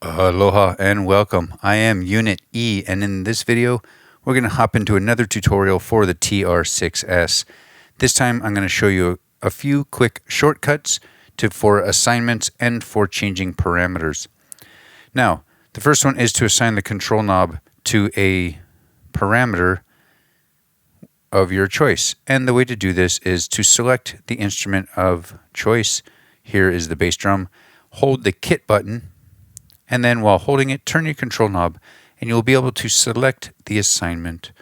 Aloha and welcome. I am Unit E, and in this video we're going to hop into another tutorial for the TR-6S. This time I'm going to show you a few quick shortcuts for assignments and for changing parameters. Now, the first one is to assign the control knob to a parameter of your choice. And the way to do this is to select the instrument of choice. Here is the bass drum. Hold the kit button, and then while holding it, turn your control knob and you'll be able to select the assignment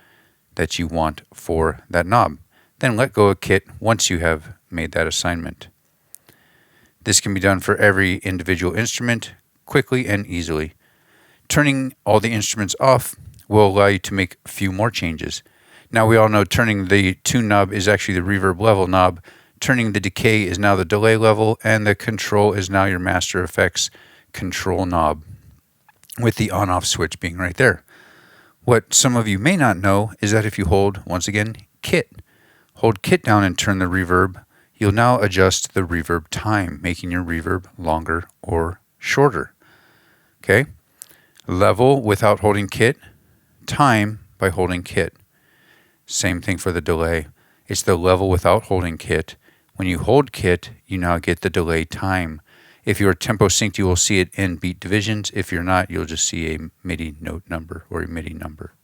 that you want for that knob. Then let go of kit once you have made that assignment. This can be done for every individual instrument quickly and easily. Turning all the instruments off will allow you to make a few more changes. Now we all know turning the tune knob is actually the reverb level knob. Turning the decay is now the delay level, and the control is now your master effects control knob, with the on-off switch being right there. What some of you may not know is that if you hold, once again, hold kit down and turn the reverb, you'll now adjust the reverb time, making your reverb longer or shorter. Okay? Level without holding kit, time by holding kit. Same thing for the delay. It's the level without holding kit. When you hold kit, you now get the delay time. If you're tempo synced, you will see it in beat divisions. If you're not, you'll just see a MIDI note number or a MIDI number.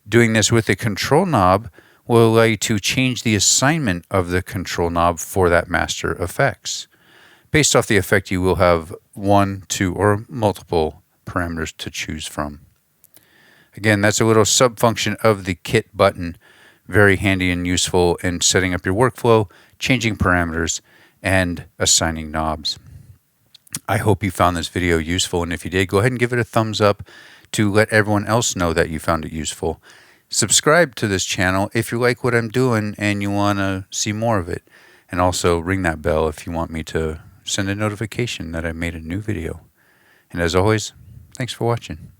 Doing this with the control knob will allow you to change the assignment of the control knob for that master effects. Based off the effect, you will have one, two, or multiple parameters to choose from. Again, that's a little sub-function of the kit button. Very handy and useful in setting up your workflow, changing parameters, and assigning knobs. I hope you found this video useful, and if you did, go ahead and give it a thumbs up to let everyone else know that you found it useful. Subscribe to this channel if you like what I'm doing and you want to see more of it. And also ring that bell if you want me to send a notification that I made a new video. And as always, thanks for watching.